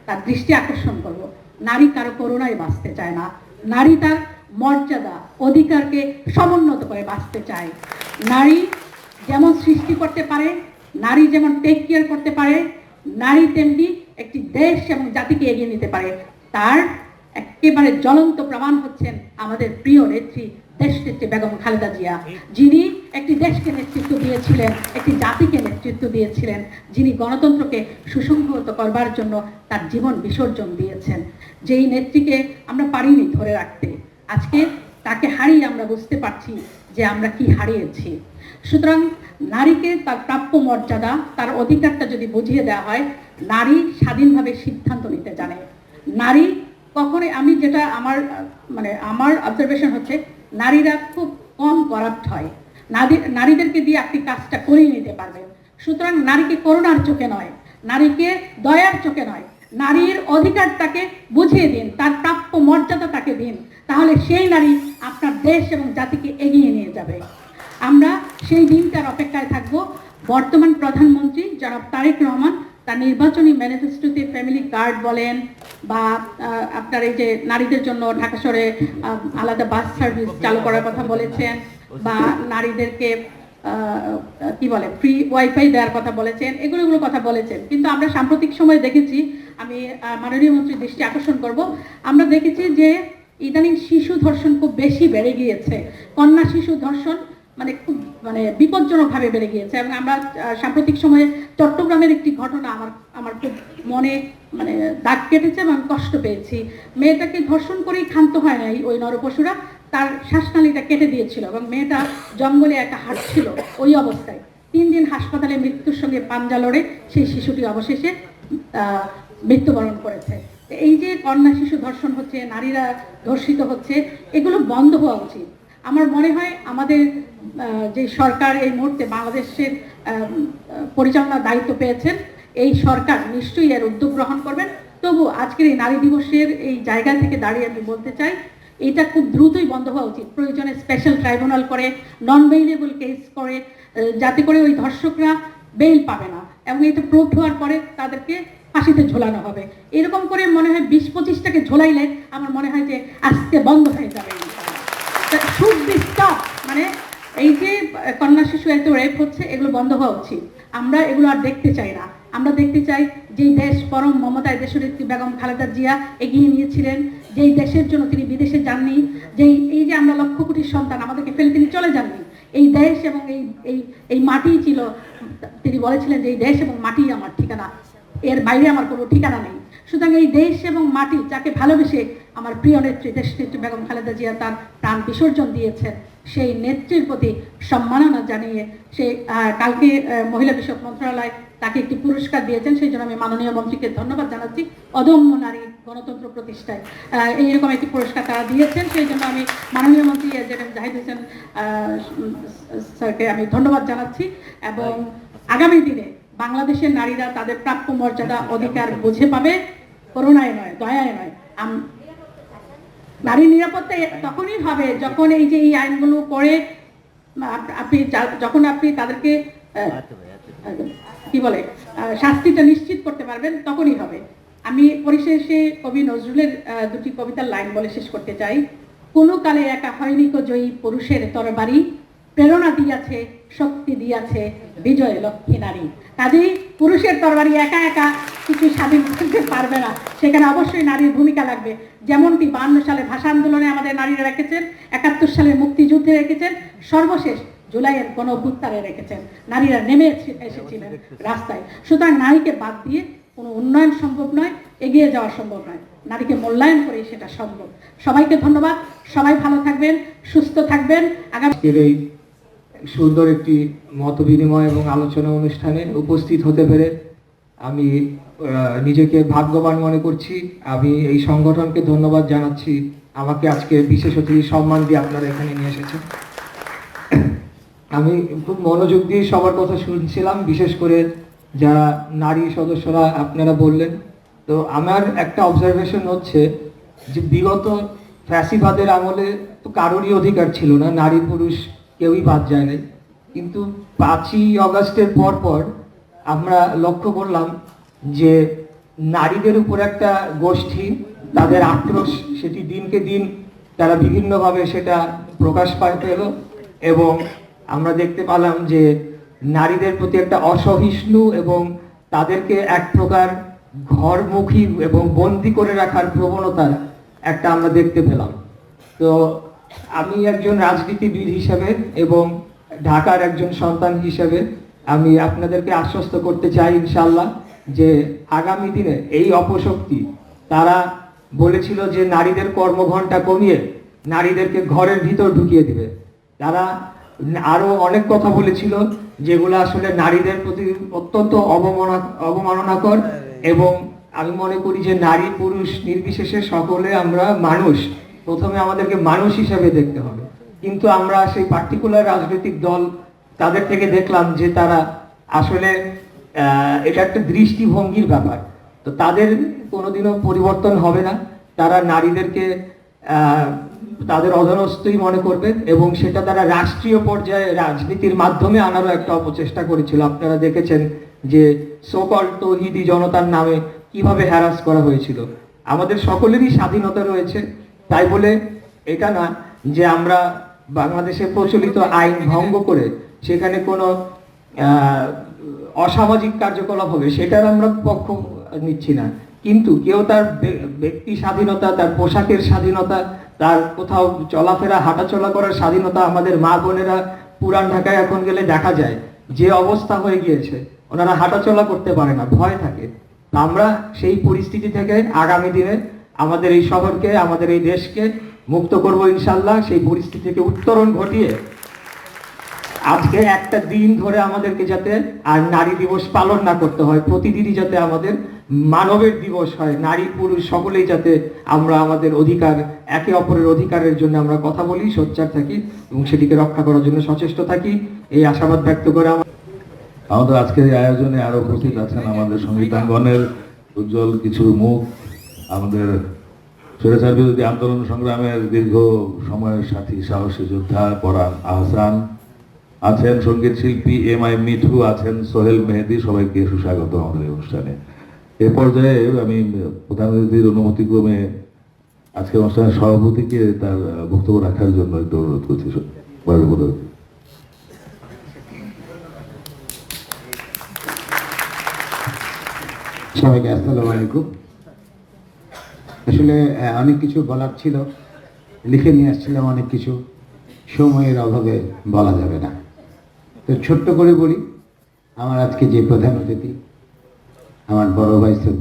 তার দৃষ্টি আকর্ষণ করব। নারী কারো করুণায় বাঁচতে চায় না, নারী তার মর্যাদা অধিকারকে সমুন্নত করে বাঁচতে চায়। নারী যেমন সৃষ্টি করতে পারে, নারী যেমন টেক কেয়ার করতে পারে, নারী তেমনি একটি দেশ এবং জাতিকে এগিয়ে নিতে পারে। তার একেবারে জ্বলন্ত প্রমাণ হচ্ছেন আমাদের প্রিয় নেত্রী দেশনেত্রী বেগম খালেদা জিয়া, যিনি একটি দেশকে নেতৃত্ব দিয়েছিলেন, একটি জাতিকে নেতৃত্ব দিয়েছিলেন, যিনি গণতন্ত্রকে সুসংহত করবার জন্য তার জীবন বিসর্জন দিয়েছেন। যেই নেত্রীকে আমরা পারিনি ধরে রাখতে, আজকে তাকে হারিয়ে আমরা বুঝতে পারছি যে আমরা কি হারিয়েছি। সুতরাং নারীকে তার প্রাপ্য মর্যাদা, তার অধিকারটা যদি বুঝিয়ে দেওয়া হয়, নারী স্বাধীনভাবে সিদ্ধান্ত নিতে জানে। নারী কখনোই, আমি যেটা আমার অবজারভেশন হচ্ছে, নারীরা খুব কম করাপ্ট হয়। নারীদেরকে দিয়ে আপনি কাজটা করিয়ে নিতে পারবেন। সুতরাং নারীকে করুণার চোখে নয়, নারীকে দয়ার চোখে নয়, নারীর অধিকারটাকে বুঝিয়ে দিন, তার প্রাপ্য মর্যাদা তাকে দিন, তাহলে সেই নারী আপনার দেশ এবং জাতিকে এগিয়ে নিয়ে যাবে। আমরা সেই দিনটার অপেক্ষায় থাকব। বর্তমান প্রধানমন্ত্রী জনাব তারেক রহমান তার নির্বাচনী ম্যানিফেস্টোতে ফ্যামিলি কার্ড বলেন, বা আপনার এই যে নারীদের জন্য ঢাকা শহরে আলাদা বাস সার্ভিস চালু করার কথা বলেছেন, বা নারীদেরকে কি বলে ফ্রি ওয়াইফাই দেওয়ার কথা বলেছেন, এগুলো কথা বলেছেন। কিন্তু আমরা সাম্প্রতিক সময়ে দেখেছি, আমি মাননীয় মন্ত্রীর দৃষ্টি আকর্ষণ করব, আমরা দেখেছি যে ইদানিং শিশু ধর্ষণ খুব বেশি বেড়ে গিয়েছে। কন্যা শিশু ধর্ষণ খুব বিপজ্জনকভাবে বেড়ে গিয়েছে। এবং আমরা সাম্প্রতিক সময়ে চট্টগ্রামের একটি ঘটনা আমার খুব মনে দাগ কেটেছে এবং কষ্ট পেয়েছি। মেয়েটাকে ধর্ষণ করেই ক্ষান্ত হয় নাই ওই নরপশুরা, তার শ্বাসনালীটা কেটে দিয়েছিল এবং মেয়েটা জঙ্গলে একা হাঁটছিল। ওই অবস্থায় 3 দিন হাসপাতালে মৃত্যুর সঙ্গে পাঞ্জা লড়ে সেই শিশুটি অবশেষে মৃত্যুবরণ করেছে। এই যে কন্যা শিশু ধর্ষণ হচ্ছে, নারীরা ধর্ষিত হচ্ছে, এগুলো বন্ধ হওয়া উচিত। আমার মনে হয় আমাদের যে সরকার এই মুহূর্তে বাংলাদেশের পরিচালনার দায়িত্ব পেয়েছেন, এই সরকার নিশ্চয়ই এর উদ্যোগ গ্রহণ করবেন। তবু আজকের এই নারী দিবসের এই জায়গা থেকে দাঁড়িয়ে আমি বলতে চাই, এটা খুব দ্রুতই বন্ধ হওয়া উচিত। প্রয়োজনে স্পেশাল ট্রাইব্যুনাল করে, নন বেইলেবল কেস করে, যাতে করে ওই ধর্ষকরা বেইল পাবে না, এবং এটা প্রুভ হওয়ার পরে তাদেরকে ফাঁসিতে ঝোলানো হবে। এরকম করে মনে হয় 20-25টাকে ঝোলাইলে আমার মনে হয় যে আজকে বন্ধ হয়ে যাবে। এই যে কন্যা শিশু এত রেপ হচ্ছে, এগুলো বন্ধ হওয়া উচিত। আমরা এগুলো আর দেখতে চাই না। আমরা দেখতে চাই যেই দেশ পরম মমতায় দেশনেত্রী বেগম খালেদা জিয়া এগিয়ে নিয়েছিলেন, যেই দেশের জন্য তিনি বিদেশে যাননি, এই যে আমরা লক্ষ কোটি সন্তান, আমাদেরকে ফেলে তিনি চলে যাননি। এই দেশ এবং এই মাটি ছিল, তিনি বলেছিলেন যে এই দেশ এবং মাটি আমার ঠিকানা, এর বাইরে আমার কোনো ঠিকানা নেই। সুতরাং এই দেশ এবং মাটি, যাকে ভালোবেসে আমার প্রিয় নেত্রী দেশনেত্রী বেগম খালেদা জিয়া তার প্রাণ বিসর্জন দিয়েছেন, সেই নেত্রীর প্রতি সম্মাননা জানিয়ে সে কালকে মহিলা বিষয়ক মন্ত্রণালয় তাকে একটি পুরস্কার দিয়েছেন। সেই জন্য আমি মাননীয় মন্ত্রীকে ধন্যবাদ জানাচ্ছি। অদম্য নারী গণতন্ত্র প্রতিষ্ঠায় এইরকম একটি পুরস্কার তারা দিয়েছেন। সেই জন্য আমি মাননীয় মন্ত্রী জাহিদ হোসেন স্যারকে আমি ধন্যবাদ জানাচ্ছি। এবং আগামী দিনে বাংলাদেশের নারীরা তাদের প্রাপ্য মর্যাদা অধিকার বুঝে পাবে, করুণায় নয়, দয়ায় নয়। নারী নিরাপত্তা তখনই হবে যখন এই যে এই আইনগুলো করে যখন আপনি তাদেরকে কি বলে শাস্তিটা নিশ্চিত করতে পারবেন, তখনই হবে। আমি পরিশেষে কবি নজরুলের দুটি কবিতার লাইন বলে শেষ করতে চাই। কোনো কালে একা হয়নি কো জয়ী পুরুষের তরবারি, প্রেরণা দিয়াছে শক্তি দিয়াছে বিজয় লক্ষ্মী নারী। কাজেই পুরুষের তরবারি একা একা কিছু স্বাধীন করতে পারবে না, সেখানে অবশ্যই নারীর ভূমিকা লাগবে। যেমনটি 52 সালে ভাষা আন্দোলনে আমাদের নারীরা রেখেছেন, 71 সালে মুক্তিযুদ্ধে রেখেছেন, সর্বশেষ জুলাইয়ের গণঅভ্যুত্থানে রেখেছেন, নারীরা নেমে এসেছিলেন রাস্তায়। সুতরাং নারীকে বাদ দিয়ে কোনো উন্নয়ন সম্ভব নয়, এগিয়ে যাওয়া সম্ভব নয়। নারীকে মূল্যায়ন করে সেটা সম্ভব। সবাইকে ধন্যবাদ। সবাই ভালো থাকবেন, সুস্থ থাকবেন। আগামী এই সুন্দর একটি মত বিনিময় এবং আলোচনা অনুষ্ঠানে উপস্থিত হতে পেরে আমি নিজেকে ভাগ্যবান মনে করছি। আমি এই সংগঠনকে ধন্যবাদ জানাচ্ছি, আমাকে আজকে বিশেষ অতিথি সম্মান দিয়ে আপনারা এখানে নিয়ে এসেছেন। আমি খুব মনোযোগ দিয়ে সবার কথা শুনছিলাম, বিশেষ করে যারা নারী সদস্যরা আপনারা বললেন। তো আমার একটা অবজারভেশন হচ্ছে যে বিগত ফ্যাসিবাদের আমলে তো কারোরই অধিকার ছিল না, নারী পুরুষ কেউই বাদ যায় নাই। কিন্তু 5ই অগস্টের পর আমরা লক্ষ্য করলাম যে নারীদের উপর একটা গোষ্ঠী, তাদের আক্রোশ সেটি দিনকে দিন তারা বিভিন্নভাবে সেটা প্রকাশ পায় পেল, এবং আমরা দেখতে পেলাম যে নারীদের প্রতি একটা অসহিষ্ণু এবং তাদেরকে এক প্রকার ঘরমুখী এবং বন্দি করে রাখার প্রবণতা একটা আমরা দেখতে পেলাম। তো আমি একজন রাজনীতিবিদ হিসেবে এবং ঢাকার একজন সন্তান হিসেবে আমি আপনাদেরকে আশ্বস্ত করতে চাই ইনশাআল্লাহ যে আগামী দিনে এই অপশক্তি, তারা বলেছিল যে নারীদের কর্মঘণ্টা কমিয়ে নারীদেরকে ঘরের ভিতর ঢুকিয়ে দিবে, তারা আরো অনেক কথা বলেছিল যেগুলো আসলে নারীদের প্রতি অত্যন্ত অবমাননাকর, এবং আমি মনে করি যে নারী পুরুষ নির্বিশেষে সকলে আমরা মানুষ, প্রথমে আমাদেরকে মানুষ হিসেবে দেখতে হবে। কিন্তু আমরা সেই পার্টিকুলার রাজনৈতিক দল তাদের থেকে দেখলাম যে তারা আসলে এটা একটা দৃষ্টিভঙ্গির ব্যাপার, তো তাদের কোনোদিনও পরিবর্তন হবে না। তারা নারীদেরকে তাদের অধস্তই মনে করবে, এবং সেটা তারা রাষ্ট্রীয় পর্যায়ে রাজনীতির মাধ্যমে আনারও একটা অপচেষ্টা করেছিল। আপনারা দেখেছেন যে সোকল তৌহিদি জনতার নামে কিভাবে হ্যারাস করা হয়েছিল। আমাদের সকলেরই স্বাধীনতা রয়েছে, তাই বলে এটা না যে আমরা বাংলাদেশে প্রচলিত আইন ভঙ্গ করে সেখানে কোনো অসামাজিক কার্যকলাপ হবে সেটার আমরা পক্ষ নিচ্ছি না। কিন্তু কেউ তার ব্যক্তি স্বাধীনতা, তার পোশাকের স্বাধীনতা, তার কোথাও চলাফেরা হাঁটাচলা করার স্বাধীনতা, আমাদের মা বোনেরা পুরান ঢাকায় এখন গেলে দেখা যায় যে অবস্থা হয়ে গিয়েছে, ওনারা হাঁটাচলা করতে পারে না, ভয় থাকে। আমরা সেই পরিস্থিতি থেকে আগামী দিনে আমাদের এই শহরকে, আমাদের এই দেশকে মুক্ত করব ইনশাল্লাহ। সেই পরিস্থিতি থেকে উত্তরণ ঘটিয়ে আজকে একটা দিন ধরে আমাদেরকে যাতে আর নারী দিবস পালন না করতে হয়, প্রতিদিনই যাতে আমাদের মানবের দিবস হয়, নারী পুরুষ সকলেই যাতে আমরা আমাদের অধিকার, একে অপরের অধিকারের জন্য আমরা কথা বলি, সোচ্চার থাকি এবং সেটিকে রক্ষা করার জন্য সচেষ্ট থাকি, এই আশাবাদ ব্যক্ত করে আমাদের আজকের এই আয়োজনে আরো উপস্থিত আছেন আমাদের সংগীতাঙ্গনের উজ্জ্বল কিছু মুখ, আমাদের স্বৈরাচার বিরোধী আন্দোলন সংগ্রামের দীর্ঘ সময়ের সাথী সাহসী যোদ্ধা পরাণ আহসান আছেন, সঙ্গীত শিল্পী MI মিঠু আছেন, সোহেল মেহেদি, সবাইকে সুস্বাগত আমাদের এই অনুষ্ঠানে। এ পর্যায়ে আমি প্রধান অতিথির অনুমতি ক্রমে আজকের অনুষ্ঠানের সভাপতিকে তার বক্তব্য রাখার জন্য একটু অনুরোধ করছি। সবাইকে আসসালামু আলাইকুম। আসলে অনেক কিছু বলার ছিল, লিখে নিয়ে আসছিলাম অনেক কিছু, সময়ের অভাবে বলা যাবে না, তো ছোট্ট করে বলি। আমার আজকে যে প্রধান অতিথি, আমার বড় ভাই